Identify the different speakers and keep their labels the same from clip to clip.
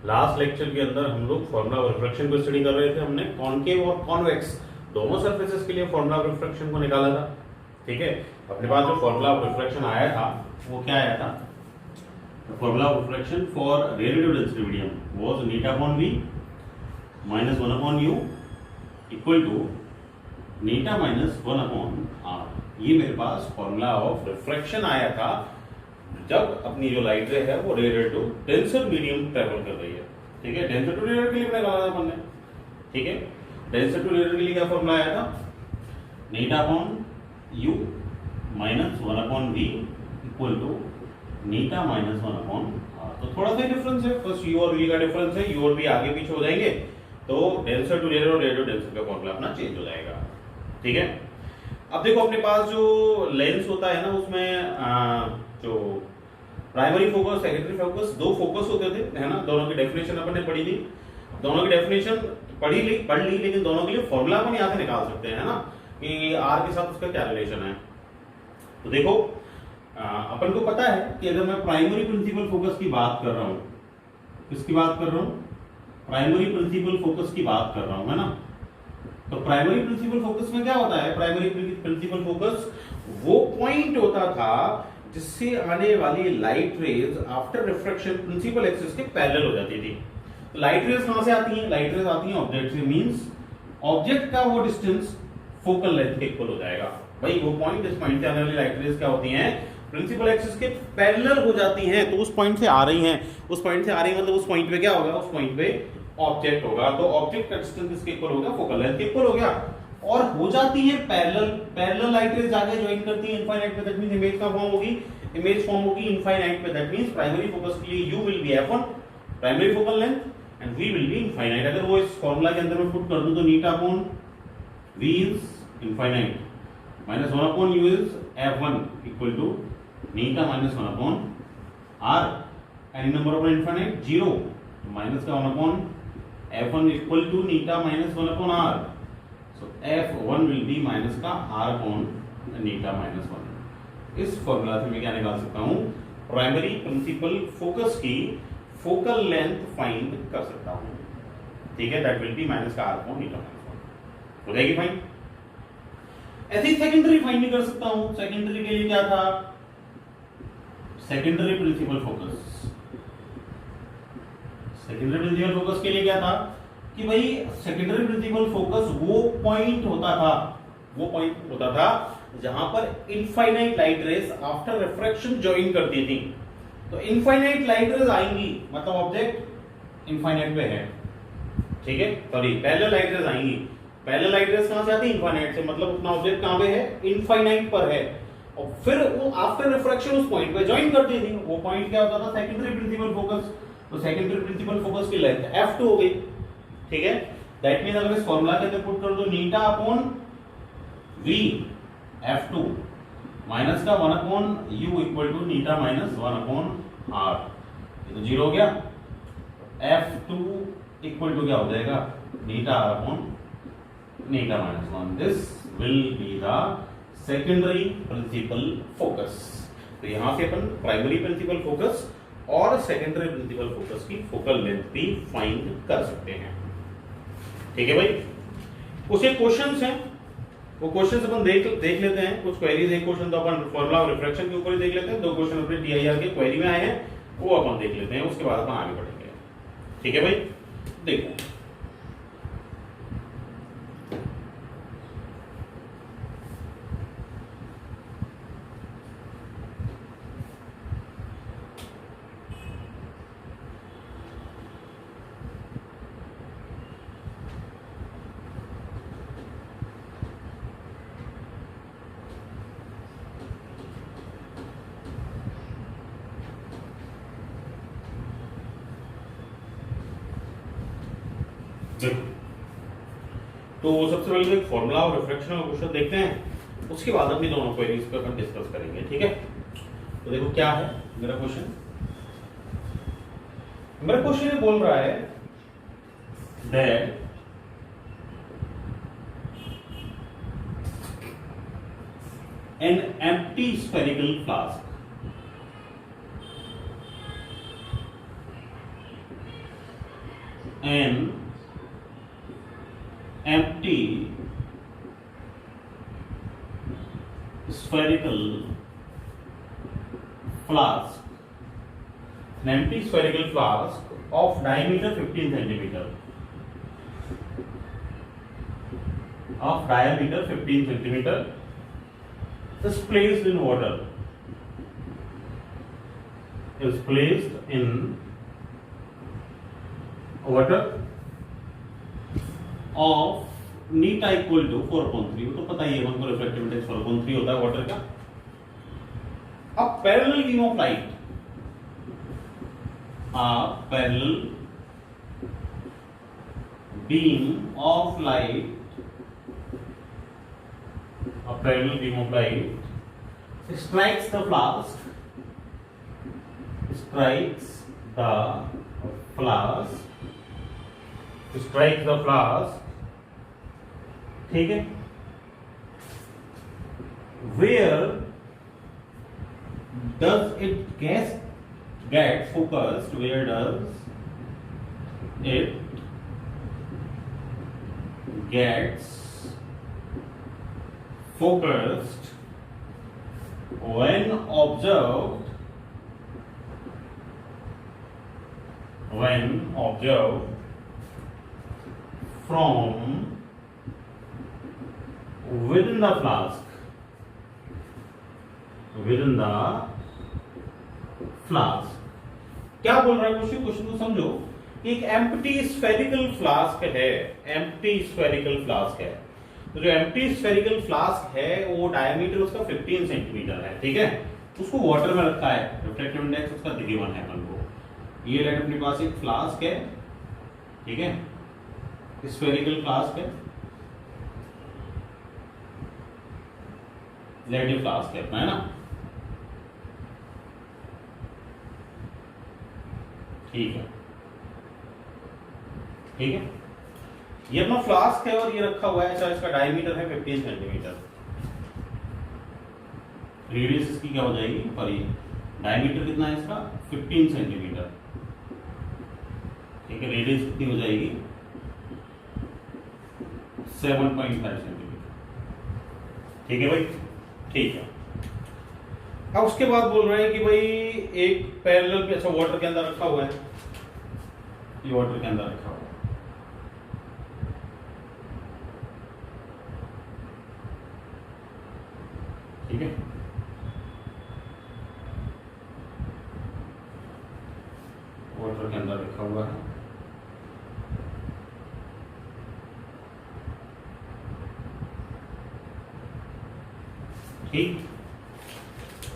Speaker 1: Last lecture के अंदर हम लोग फॉर्मूला ऑफ रिफ्रैक्शन को स्टडी कर रहे थे। हमने कॉनकेव और कॉन्वेक्स दोनों सरफेसेस के लिए फॉर्मूला ऑफ रिफ्रैक्शन को निकाला था। ठीक है, अपने पास जो फॉर्मूला ऑफ रिफ्रैक्शन आया था वो क्या आया था? Formula of refraction for radio density medium was नीटा upon v minus 1 upon u equal to नीटा माइनस 1 अपॉन आर। ये मेरे पास फॉर्मूला ऑफ रिफ्रैक्शन आया था जब अपनी जो लाइट रे है वो radial to denser medium travel कर रही है। ठीक है, डेंसर टू रेडियल के लिए निकाला था अपन ने। ठीक है, डेंसर टू रेडियल के लिए क्या फॉर्मूला आया था? नीटा upon u minus 1 upon v equal to नीटा माइनस 1 अपॉन आर। तो थोड़ा सा डिफरेंस है, बस यू और वी का डिफरेंस है। यू और वी आगे पीछे हो जाएंगे तो डेंसर टू रेडियल और रेडियो डेंसर का फॉर्मूला अपना चेंज हो जाएगा। ठीक है, अब देखो अपने पास जो लेंस होता है ना उसमें जो प्राइमरी फोकस सेकेंडरी फोकस दो फोकस होते थे, है ना। दोनों की डेफिनेशन अपन ने पढ़ी थी, दोनों की डेफिनेशन पढ़ ली, लेकिन दोनों के लिए फॉर्मूला अपन यहाँ से निकाल सकते हैं, है ना, कि आर के साथ उसका क्या रिलेशन है। तो देखो अपन को पता है कि अगर मैं प्राइमरी प्रिंसिपल फोकस की बात कर रहा हूँ, किसकी बात कर रहा हूँ? प्राइमरी प्रिंसिपल फोकस की बात कर रहा हूँ, है ना। तो प्राइमरी प्रिंसिपल फोकस में क्या होता है? प्राइमरी प्रिंसिपल फोकस वो पॉइंट होता था जिससे आने वाली light rays after refraction principal axis के पैरेलल हो जाती थी। तो लाइट रेज कहां से आती हैं? लाइट रेज आती हैं ऑब्जेक्ट से, मींस ऑब्जेक्ट का वो डिस्टेंस फोकल लेंथ के इक्वल हो जाएगा। भाई वो पॉइंट, इस पॉइंट से आने वाली लाइट रेज क्या होती हैं? प्रिंसिपल एक्सिस के पैरेलल हो जाती हैं। तो उस पॉइंट से आ रही हैं, उस पॉइंट से आ रही है मतलब उस पॉइंट पे क्या होगा? उस पॉइंट पे ऑब्जेक्ट होगा। तो ऑब्जेक्ट का डिस्टेंस इसके इक्वल हो गया, फोकल लेंथ के इक्वल हो गया। और हो जाती है पैरेलल लाइट रेज जाके ज्वाइन करती है इनफाइनाइट पे, दैट मींस इमेज का फॉर्म होगी, इमेज फॉर्म होगी इनफाइनाइट पे। दैट मींस प्राइमरी फोकस के लिए u will be f1 primary focal length and v will be infinite. अगर वो इस फार्मूला के अंदर में पुट कर दूं तो नीटा upon v is infinite minus 1 upon u is f1 equal to नीटा minus 1 upon r। Any number of infinite 0 minus का 1 अपॉन f1 इक्वल टू नीटा minus 1 upon r। So f1 will be minus का r upon नीटा minus 1। इस formula से मैं क्या निकाल सकता हूं? प्राइमरी प्रिंसिपल फोकस की फोकल लेंथ फाइंड कर सकता हूं। ठीक है, दैट विल बी माइनस का r अपॉन नीटा माइनस 1 हो जाएगी फाइंड। ऐसे ही सेकेंडरी फाइंड भी कर सकता हूं। सेकेंडरी के लिए क्या था? Secondary principal focus, secondary principal focus के लिए क्या था कि भाई सेकेंडरी प्रिंसिपल फोकस वो पॉइंट होता था जहां पर infinite light rays after refraction join करती थी। तो इनफाइनाइट लाइट रेज आएंगी मतलब ऑब्जेक्ट इनफाइनाइट पे है। ठीक है, सॉरी पैरेलल लाइट रेज आएंगी। पैरेलल लाइट रेज कहां से आती है? इनफाइनाइट से, मतलब अपना ऑब्जेक्ट कहां पे है? इनफाइनाइट पर है। और फिर वो आफ्टर रिफ्रैक्शन उस पॉइंट पे ज्वाइन करती थी। वो पॉइंट क्या होता था? Secondary principal focus. तो सेकेंडरी प्रिंसिपल फोकस की लेंथ f2 हो गई। ठीक है, दैट मींस अगर इस फार्मूला के अंदर पुट कर दो नीटा अपॉन v f2 माइनस का 1 अपॉन u इक्वल टू नीटा माइनस 1 अपॉन r, ये तो 0 हो गया। f2 इक्वल टू क्या हो जाएगा? नीटा r अपॉन नीटा minus 1। This will be the secondary principal focus. तो यहां से अपन प्राइमरी प्रिंसिपल फोकस और सेकेंडरी प्रिंसिपल फोकस की फोकल लेंथ भी फाइंड कर सकते हैं। ठीक है भाई, कुछ एक क्वेश्चंस हैं, वो क्वेश्चंस अपन देख लेते हैं। कुछ क्वेरीज, एक क्वेश्चन तो अपन फॉर्मूला ऑफ रिफ्रैक्शन के ऊपर ही देख लेते हैं, दो क्वेश्चन अपने टीआईआर के क्वेरी में आए हैं, वो अपन देख लेते हैं, उसके बाद अपन आगे बढ़ेंगे। ठीक है भाई, देखो तो सबसे पहले एक फॉर्मूला और रिफ्रैक्शन का क्वेश्चन देखते हैं, उसके बाद अपनी दोनों क्वेरीज पे अपन डिस्कस करेंगे। ठीक है, तो देखो क्या है मेरा क्वेश्चन। मेरा क्वेश्चन ये बोल रहा है that an empty spherical flask an empty spherical flask, an empty spherical flask of diameter 15 centimeter, of diameter 15 centimeter, is placed in water, is placed in water of नीटा इक्वल टू 4.3, वो तो पता ही है हमको, रिफ्लेक्टिव इंडेक्स 4.3 होता है water का। अब parallel beam of light, parallel beam of light, a parallel beam of light strikes the flask, strikes the flask, strikes the flask, ठीक है, where does it get focused, where does it gets focused when observed from within the flask, within the flask। क्या बोल रहा है question, question को समझो। एक empty spherical flask है, एम्प्टी स्फेरिकल फ्लास्क है, तो जो एम्प्टी स्फेरिकल फ्लास्क है वो डायमीटर उसका 15 सेंटीमीटर है, ठीक है, उसको वाटर में रखा है, रिफ्लेक्टिव इंडेक्स उसका गिवन है अपन को। ये लेट अपने पास एक फ्लास्क है, ठीक है, स्फेरिकल फ्लास्क है, लेट फ्लास्क है अपना, है ना, ठीक है, ठीक है, ये अपना फ्लास्क है और ये रखा हुआ है, अच्छा इसका डायमीटर है 15 सेंटीमीटर, रेडियस इसकी क्या हो जाएगी, पर ये डायमीटर कितना है इसका 15 सेंटीमीटर, ठीक है, रेडियस कितनी हो जाएगी 7.5 सेंटीमीटर, ठीक है भाई, ठीक है। अब उसके बाद बोल रहे हैं कि भाई एक पैरेलल, अच्छा वाटर के अंदर रखा हुआ है, ये वाटर के अंदर रखा हुआ है, ठीक है, वाटर के अंदर रखा हुआ है, ठीक।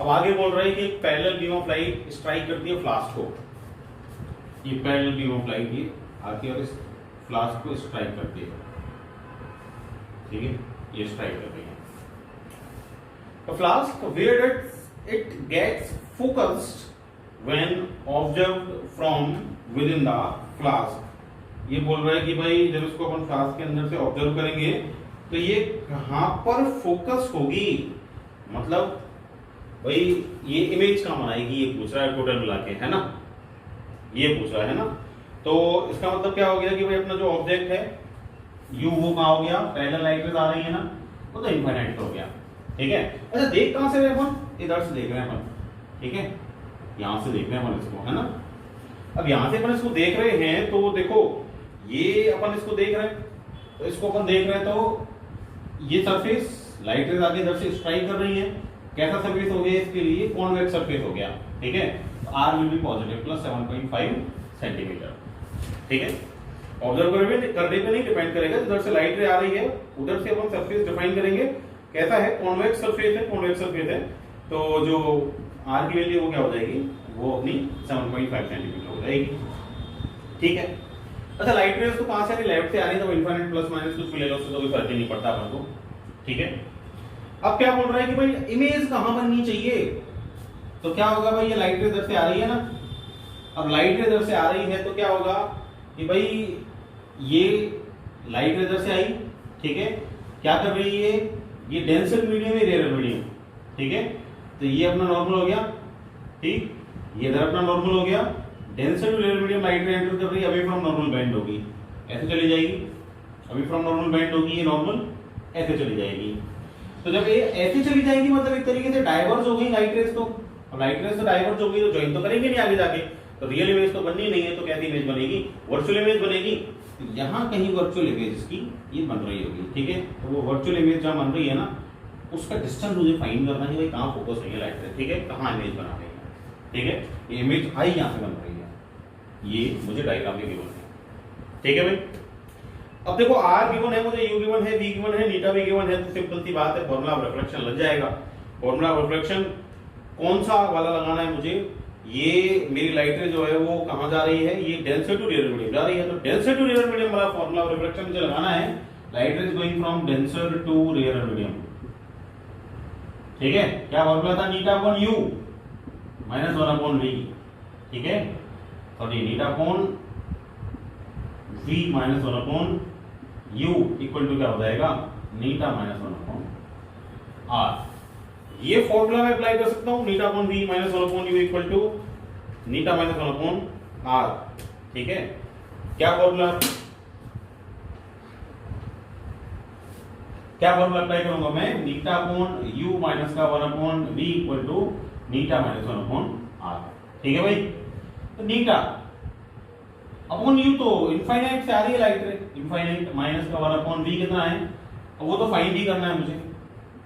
Speaker 1: अब आगे बोल रहे हैं कि parallel beam of light strike करती है फ्लास्क को, ये पैरेलल बीम ऑफ लाइट ये आती है और इस फ्लास्क को स्ट्राइक करती है, ठीक है, ये स्ट्राइक कर रही है। The flask, where it gets focused when observed from within the flask, ये बोल रहा है कि भाई जब इसको अपन फ्लास्क के अंदर से ऑब्जर्व करेंगे तो ये कहां पर फोकस होगी, मतलब भाई ये इमेज कहां बनाएगी, ये पूछ रहा है टोटल मिला के, है ना, ये पूछ रहा है ना, तो इसका मतलब क्या हो गया कि भाई अपना जो ऑब्जेक्ट है यू वो कहां हो गया, पैरेलल लाइट रेज आ रही है ना, वो तो इनफाइनाइट हो गया, ठीक है। अच्छा देख कहां से रहे अपन, इधर से देख रहे हैं अपन, ठीक है, यहां से देख रहे हैं अपन इसको, है ना। अब यहां से अपन इसको देख रहे हैं तो देखो ये अपन इसको देख रहे हैं, तो इसको अपन देख रहे हैं तो ये सरफेस लाइट रेज आगे इधर से स्ट्राइक कर रही है, कैसा सरफेस हो गया इसके लिए, कॉन्वेक्स सरफेस हो गया, ठीक है, R will be positive plus 7.5 centimeter, ठीक है। ऑब्जर्व करने पे नहीं डिपेंड करेगा, इधर से लाइट रे आ रही है उधर से अपन सरफेस डिफाइन करेंगे, कैसा है, कॉन्वेक्स सरफेस है, कॉन्वेक्स सरफेस है, तो जो आर की वैल्यू वो क्या हो जाएगी, वो अपनी 7.5 सेंटीमीटर हो जाएगी, ठीक है। अच्छा लाइट रेज तो कहां से आ रही, लेफ्ट से आ रही है, तो इनफाइनाइट प्लस माइनस कुछ भी ले लो, उससे तो कोई फर्क ही नहीं पड़ता अपन को, ठीक है। अब क्या बोल रहा है कि भाई इमेज कहां बननी चाहिए, तो क्या होगा भाई, ये लाइट रेज इधर से आ रही है ना, अब लाइट रेज इधर से आ रही है तो क्या होगा कि भाई ये लाइट रेज इधर से आई, ठीक है, क्या कर रही है, ये डेंसर मीडियम है, रेयर मीडियम, ठीक है, तो ये अपना नॉर्मल हो गया, ठीक, ये इधर अपना नॉर्मल हो गया, denser to rare medium light ray enter कर रही है, अवे फ्रॉम नॉर्मल बैंड होगी, ऐसे चली जाएगी, अवे फ्रॉम नॉर्मल बैंड होगी, ये नॉर्मल ऐसे चली जाएगी। तो जब ये ऐसे चली जाएगी मतलब एक तरीके से डाइवर्ज हो गई लाइट रेस, तो लाइट रेस तो डाइवर्ज हो गई तो ज्वाइन तो करेंगे नहीं आगे जाके, तो रियल इमेज तो बननी नहीं है, तो कैसी इमेज बनेगी, वर्चुअल इमेज बनेगी। यहाँ कहीं वर्चुअल इमेज इसकी ये बन रही होगी, ठीक है। तो वो वर्चुअल इमेज जहाँ बन रही है ना, उसका डिस्टेंस मुझे फाइंड करना है, भाई कहाँ फोकस नहीं है लाइट रेस, ठीक है, कहाँ इमेज बना रही है, ठीक है। ये इमेज आई यहाँ से बन रही है, ये मुझे डायग्राम में गिवन है, ठीक है भाई। अब देखो आर गिवन है मुझे, यू गिवन है, वी गिवन है, नीटा भी गिवन है, तो सिंपल सी बात है, फॉर्मूला ऑफ रिफ्लेक्शन लग जाएगा। फॉर्मूला ऑफ रिफ्लेक्शन कौन सा वाला लगाना है मुझे, ये मेरी लाइट रे जो है वो कहां जा रही है, ये डेंसर टू रेयर मीडियम जा रही है, तो डेंसर टू रेयर मीडियम वाला फॉर्मूला ऑफ रिफ्लेक्शन मुझे लगाना है, light ray is going from denser to rare medium, ठीक है। क्या फॉर्मूला था, नीटा upon u minus 1 upon v, ठीक है, सॉरी नीटा upon v minus 1 upon u equal to क्या हो जाएगा, नीटा माइनस 1 अपॉन आर। ये फॉर्मूला मैं अप्लाई कर सकता हूं, नीटा upon v minus 1 upon u equal to नीटा माइनस 1 अपॉन आर, ठीक है। क्या फॉर्मूला अप्लाई करूंगा मैं, नीटा अपॉन यू माइनस का 1 अपॉन वी इक्वल टू नीटा माइनस 1 अपॉन आर, ठीक है भाई। तो नीटा अपॉन यू तो इनफाइनाइट से आ रही है लाइट रे, इनफाइनाइट माइनस का 1 अपॉन वी कितना है, वो तो फाइंड ही करना है मुझे,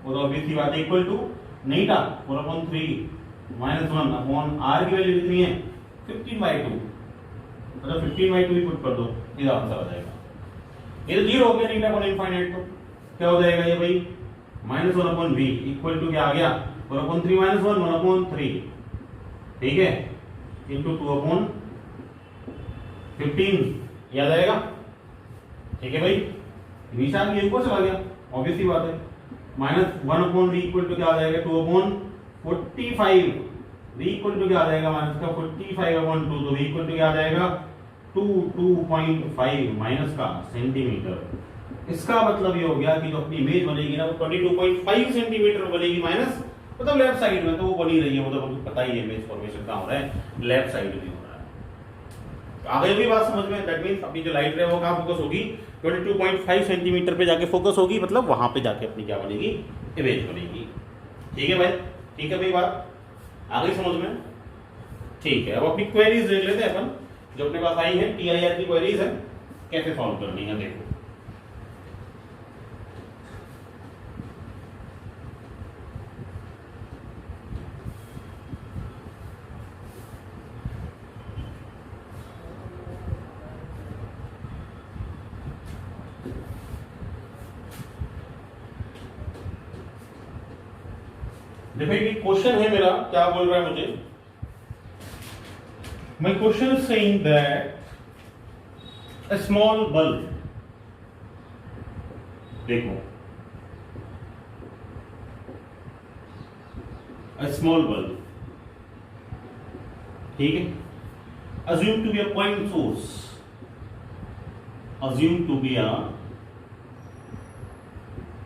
Speaker 1: वो तो ऑब्वियस सी बात है, इक्वल टू नीटा 4 अपॉन 3 माइनस 1 अपॉन आर की वैल्यू कितनी है 15/2, मतलब 15/2 ही पुट कर दो, ये आंसर आ जाएगा। ये तो जीरो हो गया नीटा अपॉन इनफाइनाइट, तो क्या हो जाएगा ये भाई, minus 1 upon v equal to क्या आ गया, 4 अपॉन 3 माइनस 1 अपॉन 3, ठीक है, इंटू 2 अपॉन 15, याद आएगा, ठीक है भाई। निशान ये ऊपर चला गया, ऑब्वियस सी बात है, minus 1 upon v equal to क्या आ जाएगा 2 अपॉन 45, वी इक्वल टू क्या आ जाएगा माइनस का 45 अपॉन 2, तो वी इक्वल टू क्या आ जाएगा 2.5 माइनस का सेंटीमीटर। इसका मतलब ये हो गया कि जो अपनी इमेज बनेगी ना वो 22.5 सेंटीमीटर बनेगी माइनस, मतलब लेफ्ट साइड में, तो वो बनी रही है, वो तो पता ही है इमेज फॉर्मेशन कहाँ हो रहा है, लेफ्ट साइड में हो रहा है। आगे भी बात समझ में, दैट मींस अपनी जो लाइट रे वो कहाँ फोकस होगी, 22.5 सेंटीमीटर पे जाके फोकस होगी, मतलब वहां पे जाके अपनी क्या बनेगी, इमेज बनेगी, ठीक है भाई, ठीक है भाई, बात आ गई समझ में, ठीक है। अब अपनी क्वेरीज देख लेते हैं अपन, जो अपने पास आई है टीआईआर की क्वेरीज है, कैसे सॉल्व करनी है देखो। देखो ये क्वेश्चन है मेरा, क्या बोल रहा है मुझे, my question is saying that a small bulb, देखो अ स्मॉल बल्ब, ठीक है, assume to be a point source, assume to be a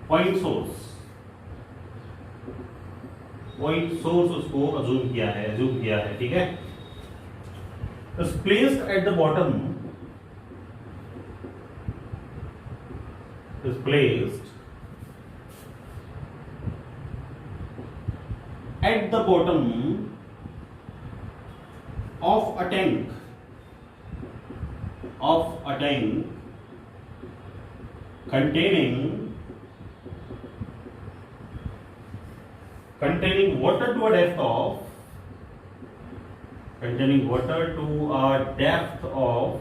Speaker 1: point source, point source उसको अज्यूम किया है, ठीक है। is placed at the bottom, is placed at the bottom of a tank, containing water to a depth of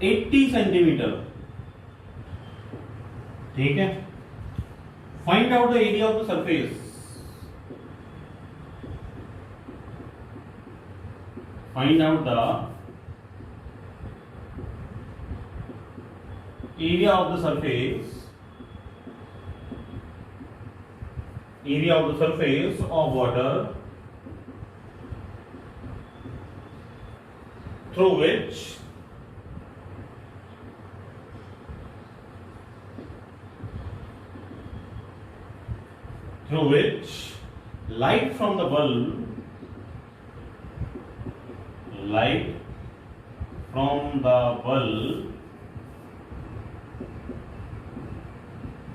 Speaker 1: 80 centimetre, ठीक है। Find out the area of the surface, find out the area of the surface of water through which light from the bulb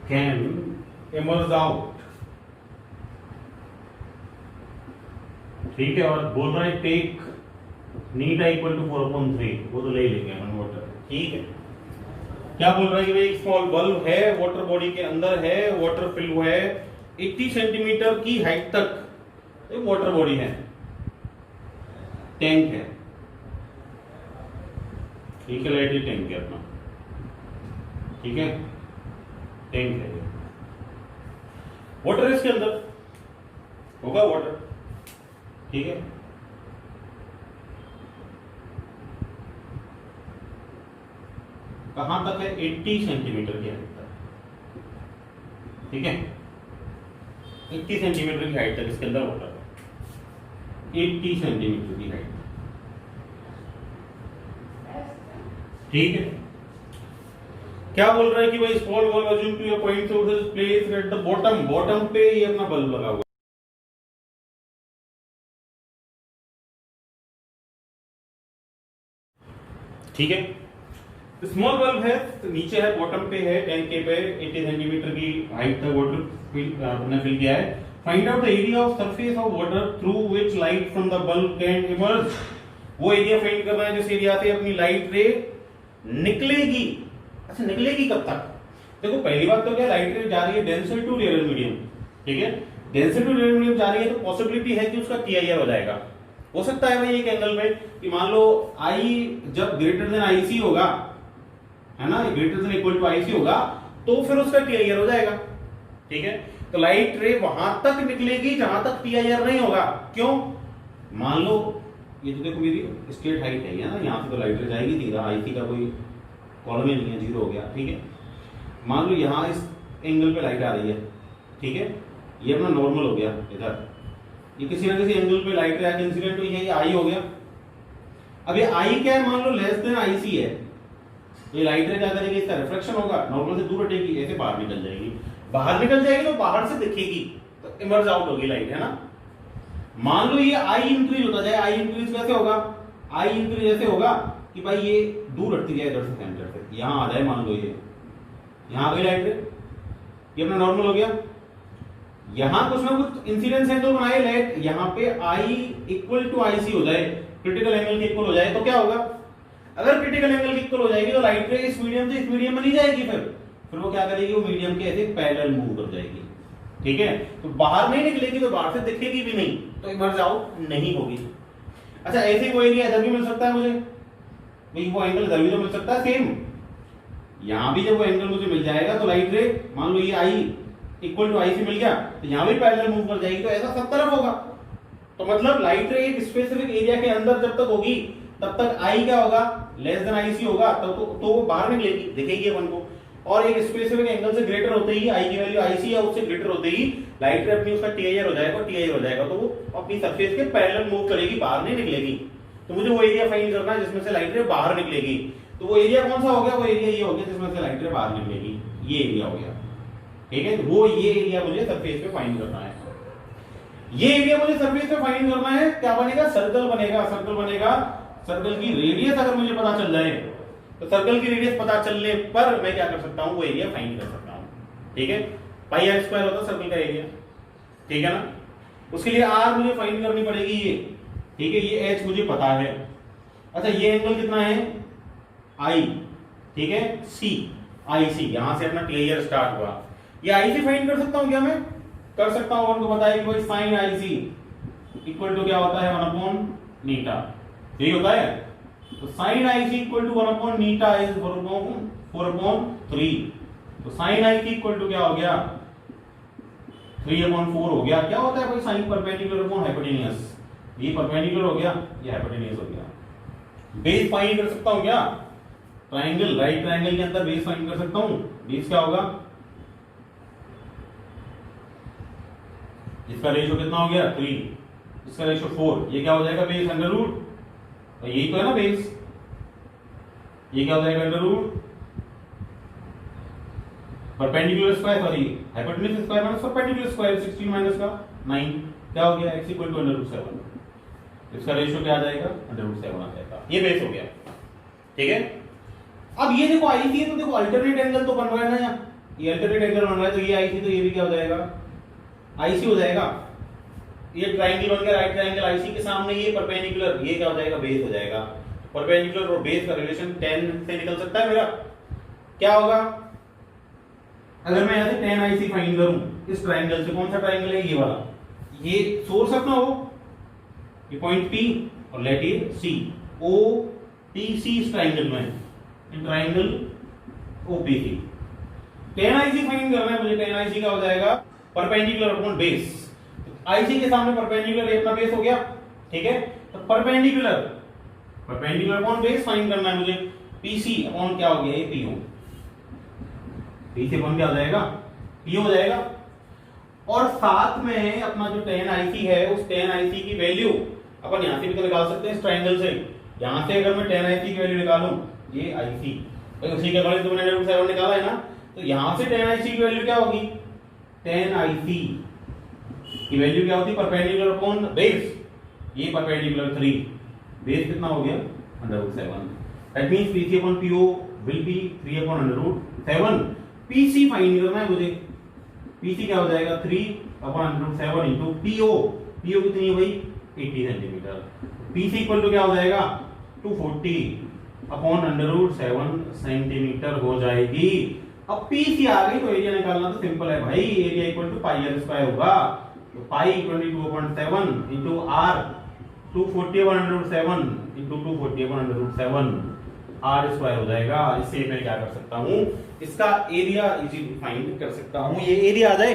Speaker 1: can emerge out, ठीक है। और बोल रहा है take Neeta equal to 4/3, वो तो ले लेंगे अपन वाटर, ठीक है। क्या बोल रहा है कि भाई एक स्मॉल बल्ब है, वाटर बॉडी के अंदर है, वाटर फिल हुआ है 80 सेंटीमीटर की हाइट तक, एक वाटर बॉडी है, टैंक है, ठीक है, लाइट टैंक है अपना, ठीक है, टैंक है, वाटर इसके अंदर होगा, वाटर, ठीक है। कहां तक है? 80 सेंटीमीटर की हाइट तक, ठीक है, 80 सेंटीमीटर की हाइट तक इसके अंदर वाटर है, 80 सेंटीमीटर की हाइट, ठीक है। क्या बोल रहा है कि भाई small bulb assume to a point source is placed at the bottom, bottom पे ये अपना बल्ब लगा हुआ, ठीक है। स्मॉल बल्ब है तो नीचे है, बॉटम पे है, टैंक के पे 80 सेंटीमीटर की हाइट तक वाटर फिल किया है। Find out the area of surface of water through which light from the bulb can emerge, वो एरिया फाइंड करना है जिस एरिया से अपनी लाइट रे निकलेगी। अच्छा, निकलेगी कब तक? देखो पहली बात तो क्या, लाइट रे जा रही है डेंसर टू रेयर मीडियम, ठीक है, डेंसर टू रेयर मीडियम जा रही है तो पॉसिबिलिटी है कि उसका TIR हो जाएगा। हो सकता है भाई एक एंगल में कि मान लो I जब ग्रेटर देन IC होगा, है ना, greater than equal to IC होगा, तो फिर उसका TIR हो जाएगा, ठीक है। तो लाइट रे वहां तक निकलेगी जहां तक TIR नहीं होगा। क्यों? मान लो ये तो देखो मेरी स्ट्रेट हाइट है ना, यहाँ से तो लाइट रे जाएगी सीधा, IC का कोई कॉलम ही नहीं है, 0 हो गया, ठीक है। मान लो यहाँ इस एंगल पे लाइट आ रही है, ठीक है, ये अपना नॉर्मल हो गया, इधर ये किसी ना किसी एंगल पे लाइट रे इंसिडेंट हुई है, ये I हो गया। अब ये I क्या है? मान लो लेस देन IC है, ये लाइट रे क्या करेगी? इसका रिफ्लेक्शन होगा, नॉर्मल से दूर हटेगी, ऐसे बाहर निकल जाएगी, बाहर निकल जाएगी तो बाहर से दिखेगी, तो इमर्ज आउट होगी लाइट, है ना। मान लो ये I इंक्रीज होता जाए, I इंक्रीज कैसे होगा? I इंक्रीज ऐसे होगा कि भाई ये दूर हटती जाए इधर से, सेंटर से, यहां आ जाए, मान लो ये यहां आ गई लाइट रे, ये अपना नॉर्मल हो गया। यहां कुछ ना कुछ इंसिडेंस एंगल बनाए लाइट, यहां पे I इक्वल टू IC हो जाए, क्रिटिकल एंगल के इक्वल हो जाए, तो क्या होगा? अगर क्रिटिकल एंगल की इक्वल हो जाएगी तो लाइट रे इस मीडियम से इस मीडियम में नहीं जाएगी, फिर वो क्या करेगी? वो मीडियम के ऐसे पैरेलल मूव कर जाएगी, ठीक है। तो बाहर नहीं निकलेगी, तो बाहर से दिखेगी भी नहीं, तो इमर्ज आउट नहीं होगी। अच्छा, ऐसे ही वो एरिया इधर भी मिल सकता है मुझे, भाई वो एंगल इधर भी तो मिल सकता है सेम, यहां भी जब वो एंगल मुझे मिल जाएगा तो लाइट रे, मान लो ये I इक्वल टू IC मिल गया, तो यहां भी पैरेलल मूव कर जाएगी, तो ऐसा सब तरफ होगा। तो मतलब लाइट रे एक स्पेसिफिक एरिया के अंदर जब तक होगी तब तक I क्या होगा? लेस देन IC होगा, तो वो बाहर निकलेगी, दिखेगी अपन को। और एक स्पेसिफिक एंगल से ग्रेटर होते ही, I की वैल्यू IC या उससे ग्रेटर होते ही लाइट रे अपनी उसका TIR हो जाएगा, तो वो अपनी सरफेस के पैरेलल मूव करेगी, बाहर नहीं निकलेगी। तो मुझे वो एरिया फाइंड करना है जिसमें से लाइट रे बाहर निकलेगी। तो वो एरिया कौन सा हो गया? वो एरिया ये हो गया जिसमें से लाइट रे बाहर निकलेगी, ये एरिया हो गया, ठीक है। वो ये एरिया मुझे सरफेस पे फाइंड करना है, ये एरिया मुझे सरफेस पे फाइंड करना है। क्या बनेगा? सर्कल बनेगा, सर्कल की रेडियस अगर मुझे पता चल जाए, तो सर्कल की रेडियस पता चलने पर मैं क्या कर सकता हूं? वो एरिया फाइंड कर सकता हूं, ठीक है। पाई r स्क्वायर होता है सर्कल का एरिया, ठीक है ना। उसके लिए r मुझे फाइंड करनी पड़ेगी ये, ठीक है, ये h मुझे पता है। अच्छा, ये एंगल कितना है? I, ठीक है, C, IC, यहां से अपना TIR स्टार्ट हुआ, ये IC फाइंड कर सकता हूं क्या? मैं कर सकता हूं। उनको बताया कि भाई साइन IC इक्वल टू क्या होता है? 1/नीटा, यही होता है। तो साइन IC इक्वल टू 1/नीटा इज 4/3। तो साइन IC इक्वल टू क्या हो गया? 3/4 हो गया। क्या होता है भाई? साइन परपेंडिकुलर अपॉन हाइपोटेन्यूज, ये परपेंडिकुलर हो गया, ये हाइपोटेन्यूज हो गया। बेस फाइंड कर सकता हूं क्या? ट्राइंगल, राइट ट्राइंगल के अंदर बेस फाइंड कर सकता हूं। बेस क्या होगा? इसका रेशियो कितना हो गया? 3, इसका रेशियो 4, ये क्या हो जाएगा? बेस अंडर रूट, तो यही तो है ना बेस, ये क्या हो जाएगा? Under root perpendicular square, sorry hypotenuse square minus perpendicular square, 16 minus का 9, क्या हो गया, x इक्वल टू √7, इसका रेशियो क्या आ जाएगा, √7 आ जाएगा। ये बेस हो गया, ठीक है। अब ये देखो IC है, तो देखो अल्टरनेट एंगल तो बन रहा है ना, यहाँ ये अल्टरनेट एंगल बन रहा है, तो ये IC तो ये भी क्या हो जाएगा, IC हो जाएगा। ये ट्रायंगल बन गया, राइट ट्रायंगल, IC के सामने ये परपेंडिकुलर, ये क्या हो जाएगा, बेस हो जाएगा। परपेंडिकुलर और बेस का रिलेशन 10 से निकल सकता है मेरा। क्या होगा, अगर मैं यहां से 10 IC फाइंड करूं इस ट्रायंगल से, कौन सा ट्रायंगल है, ये वाला, ये सोर्स अपना हो, ये पॉइंट P और लेट ये C, OTC इस ट्रायंगल में, in triangle OPC 10 IC find करना है मुझे। 10 IC क्या हो जाएगा, परपेंडिकुलर अपॉन बेस, IC के सामने परपेंडिकुलर ये अपना बेस हो गया, ठीक है। तो परपेंडिकुलर अपॉन बेस फाइंड करना है मुझे, PC अपॉन क्या हो गया, ये PO, PC अपॉन क्या हो जाएगा, PO हो जाएगा। और साथ में अपना जो 10 IC है, उस 10 IC की वैल्यू अपन यहां से भी तो निकाल सकते हैं इस ट्रायंगल से। यहां से अगर मैं 10 IC की वैल्यू निकालूं, ये IC भाई उसी के अकॉर्डिंग तो मैंने √7 निकाला है ना, तो यहां से 10 IC की वैल्यू क्या होगी, 10 IC की वैल्यू क्या होती है, परपेंडिकुलर अपॉन बेस, ये परपेंडिकुलर 3, बेस कितना हो गया, √7। That means PC upon PO will be 3 upon √7। PC find करना है मुझे, PC क्या हो जाएगा, 3 अपॉन √7 इनटू PO कितनी है भाई, 80 सेंटीमीटर। PC इक्वल टू क्या हो जाएगा, 240 अपॉन √7 सेंटीमीटर हो जाएगी। अब PC आ गई तो एरिया निकालना तो सिंपल है भाई, area equal to pi r square होगा, तो pi 22.7 into r, 240 upon √7 into 240 upon √7 r square हो जाएगा। इससे मैं क्या कर सकता हूं, इसका एरिया इजीली फाइंड कर सकता हूं, ये एरिया आ जाए,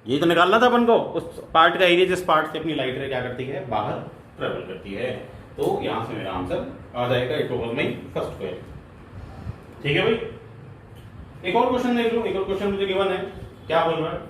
Speaker 1: ये तो निकालना था अपन को, उस पार्ट का एरिया जिस पार्ट से अपनी लाइट रे क्या करती है, बाहर ट्रेवल करती है। तो यहां से मेरा आंसर आ जाएगा, it was my first query, ठीक है भाई। एक और क्वेश्चन देख लो, एक और क्वेश्चन मुझे गिवन है, क्या बोल रहा है,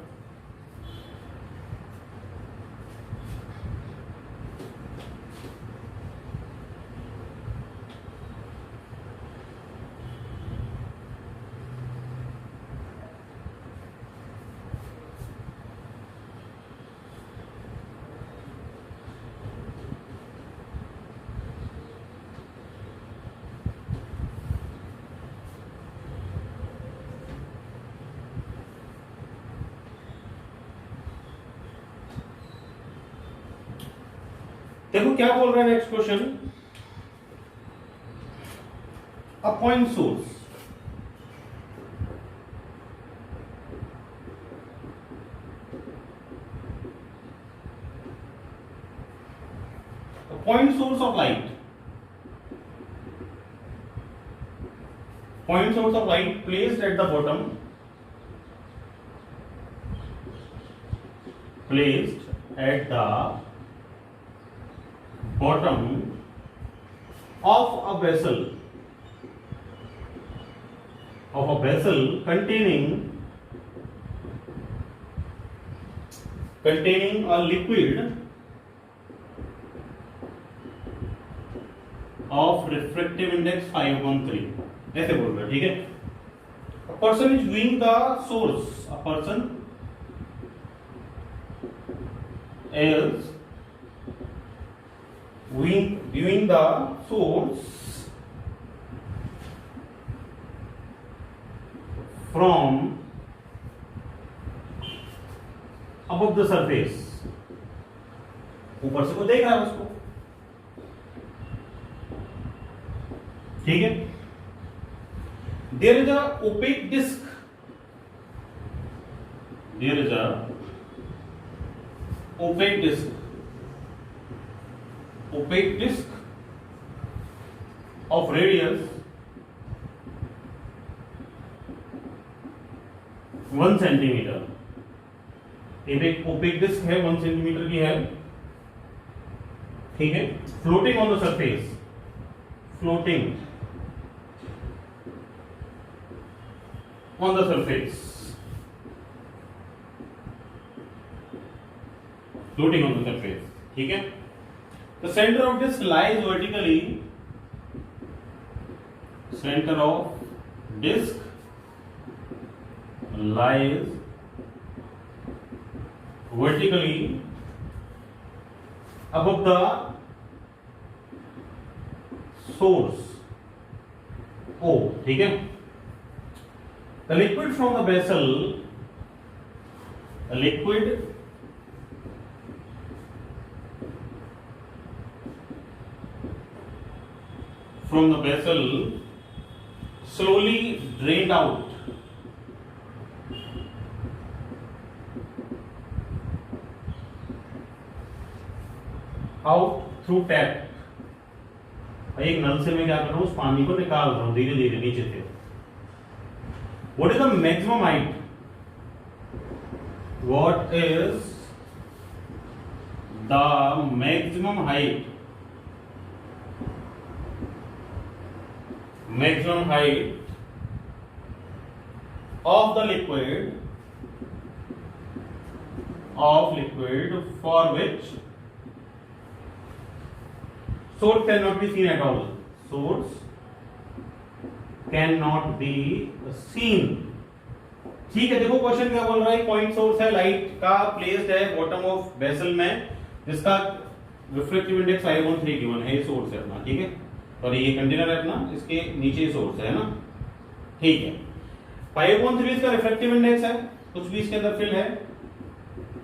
Speaker 1: देखो क्या बोल रहा है next question, a point source of light, point source of light placed at the bottom, of a vessel containing a liquid of refractive index 5/3, ऐसे बोल रहा है, ठीक है। A person is viewing the source, a person is viewing the source from above the surface, ऊपर से वो देख रहा है उसको, ठीक है। There is a opaque disc, of radius 1 centimetre, एक ओपेक डिस्क है 1 सेंटीमीटर की है, ठीक है। Floating on the surface, floating on the surface, ठीक है। The center of disk lies vertically, center of disk lies vertically above the source O, ठीक है। The liquid from the vessel, the liquid from the vessel slowly drained out through tap। एक नल से मैं क्या कर रहा हूं, उस पानी को निकाल रहा हूं धीरे धीरे नीचे से। What is the maximum height? What is the maximum height? Maximum height of the liquid for which source cannot be seen at all. Source cannot be seen। ठीक है, देखो क्वेश्चन क्या बोल रहा है। पॉइंट सोर्स है, लाइट का placed है बॉटम ऑफ वेसल में, जिसका रिफ्रैक्टिव इंडेक्स 5/3 गिवन है। ये सोर्स है अपना, ठीक है, और ये कंटेनर है अपना, इसके नीचे सोर्स है ना, ठीक है। 5/3 इसका रिफ्रैक्टिव इंडेक्स है, कुछ भी इसके अंदर फिल है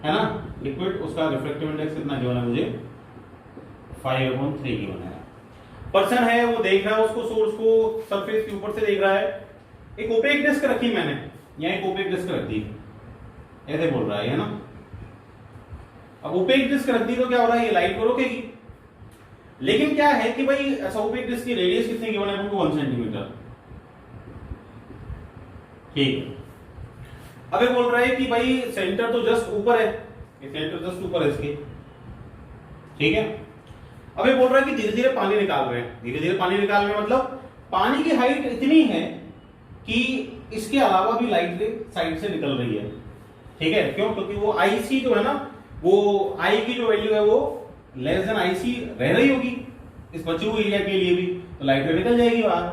Speaker 1: ना लिक्विड, उसका रिफ्रैक्टिव इंडेक्स कितना गिवन है मुझे, 5/3 गिवन है। पर्सन है, वो देख रहा है उसको, सोर्स को सरफेस के ऊपर से देख रहा है। एक ओपेक डिस्क रखी मैंने, यहाँ एक ओपेक डिस्क रख दी, ऐसे बोल रहा है ना। अब ओपेक डिस्क रख दी तो क्या हो रहा है, ये लाइट को रोकेगी। लेकिन क्या है कि भाई ऐसा ओपेक डिस्क की रेडियस कितनी गिवन है हमको, 1 सेंटीमीटर, ठीक है। अब ये बोल रहा है कि भाई सेंटर तो जस्ट ऊपर है, ये सेंटर जस्ट ऊपर है इसके, ठीक है। अब ये बोल रहा है कि धीरे धीरे पानी निकाल रहे हैं, धीरे धीरे पानी निकाल रहे हैं, मतलब पानी की हाइट इतनी है कि इसके अलावा भी लाइट साइड से निकल रही है, ठीक है। क्यों? क्योंकि वो आईसी जो है ना, वो आई की जो वैल्यू है वो लेस देन आईसी रह रही होगी इस बचे हुए एरिया के लिए भी, तो लाइट निकल जाएगी बाहर,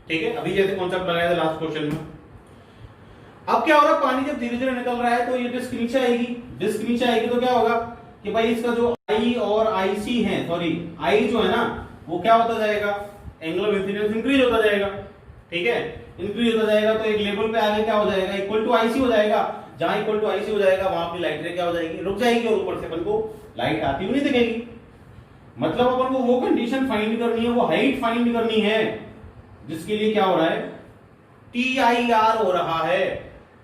Speaker 1: ठीक है। अभी जैसे कॉन्सेप्ट लगाया था लास्ट क्वेश्चन में। अब क्या हो रहा है, पानी जब धीरे धीरे निकल रहा है तो ये डिस्क नीचे आएगी, डिस्क नीचे आएगी तो क्या होगा कि भाई इसका जो आई और आईसी है, सॉरी आई जो है ना, वो क्या होता जाएगा, एंगल ऑफ इंसिडेंस इंक्रीज होता जाएगा, ठीक है, इंक्रीज होता जाएगा। तो एक लेवल पे आगे क्या हो जाएगा, इक्वल टू आईसी हो जाएगा। जहां इक्वल टू आईसी हो जाएगा वहां अपनी लाइट रे क्या हो जाएगी, रुक जाएगी, और ऊपर से अपन को लाइट आती हुई नहीं दिखेगी। मतलब अपन को वो कंडीशन फाइंड करनी है, वो हाइट फाइंड करनी है, जिसके लिए क्या हो रहा है, TIR हो रहा है।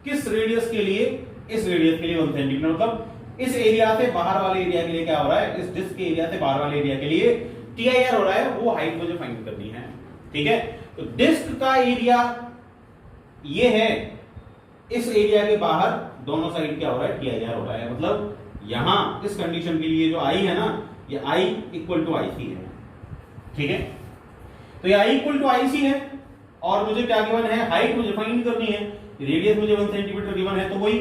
Speaker 1: किस रेडियस के लिए, इस रेडियस के लिए 1 सेंटीमीटर, मतलब इस एरिया से बाहर वाले एरिया के लिए क्या हो रहा है, इस डिस्क के एरिया से बाहर वाले एरिया के लिए TIR हो रहा है, वो हाइट मुझे फाइंड करनी है, ठीक है। तो डिस्क का एरिया ये है, इस एरिया के बाहर दोनों साइड क्या हो रहा है, TIR हो रहा है। मतलब यहां इस कंडीशन के लिए जो आई है ना, ये आई इक्वल टू आईसी है, ठीक है। तो ये आई इक्वल टू आईसी है, और मुझे क्या गिवन है, हाइट मुझे फाइंड करनी है, रेडियस मुझे 1 सेंटीमीटर गिवन है। तो वही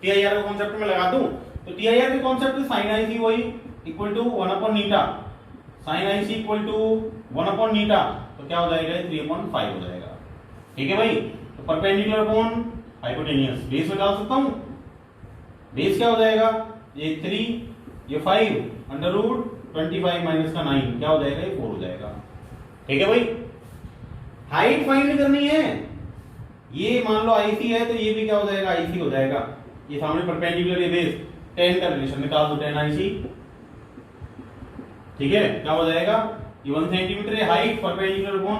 Speaker 1: TIR का कॉन्सेप्ट में लगा दूं, तो TIR के कॉन्सेप्ट साइन आईसी वही इक्वल टू 1/नीटा, साइन आईसी इक्वल टू 1/नीटा, तो क्या हो जाएगा, 3/5 हो जाएगा, ठीक है भाई। तो परपेंडिकुलर अपॉन हाइपोटेनियस, बेस में डाल सकता हूं, बेस क्या हो जाएगा, ये 3 ये 5 √25 माइनस का 9 क्या हो जाएगा, ये 4 हो जाएगा, ठीक है भाई। हाइट फाइंड करनी है, ये मान लो आईसी है तो ये भी क्या हो जाएगा, आईसी हो जाएगा। ये सामने परपेंडिकुलर, ये बेस 10 का रिलेशन निकाल दो, 10 आईसी, ठीक है। क्या हो जाएगा, ये 1 सेंटीमीटर है हाइट, परपेंडिकुलर अपॉन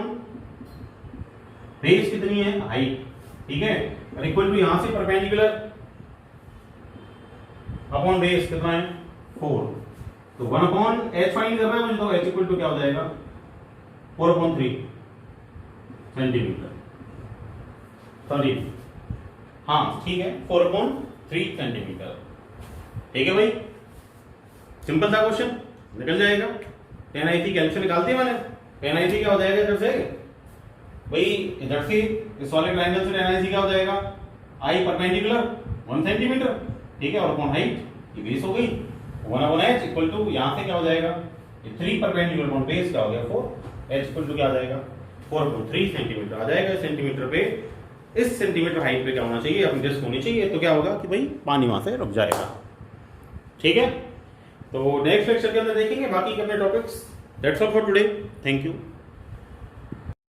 Speaker 1: बेस कितनी है, हाइट, ठीक है, और इक्वल टू यहां से परपेंडिकुलर अपॉन बेस कितना है, 4। तो 1/h फाइंड करना है मुझे, तो h इक्वल टू क्या हो जाएगा, 4/3 सेंटीमीटर, सॉरी हाँ ठीक है, 4/3 सेंटीमीटर, ठीक है भाई। सिंपल सा क्वेश्चन, निकल जाएगा। 10 IC कैलकुलेशन निकालते हैं मैंने, 10 IC क्या हो जाएगा इधर से भाई, इधर से इस वाले ट्रायंगल से 10 IC क्या हो जाएगा, आई परपेंडिकुलर 1 सेंटीमीटर, ठीक है, और अपॉन हाइट ये बेस हो गई, 1/h इक्वल टू यहां से क्या हो जाएगा, ये 3 परपेंडिकुलर अपॉन बेस क्या हो गया 4, h इक्वल टू क्या आ जाएगा, 4/3 सेंटीमीटर आ जाएगा। सेंटीमीटर पे, इस सेंटीमीटर हाइट पे क्या होना चाहिए, अपनी डिस्क होनी चाहिए, तो क्या होगा कि भाई पानी वहां से रुक जाएगा, ठीक है। तो नेक्स्ट लेक्चर के अंदर देखेंगे बाकी के अपने topics. That's all for today, thank you.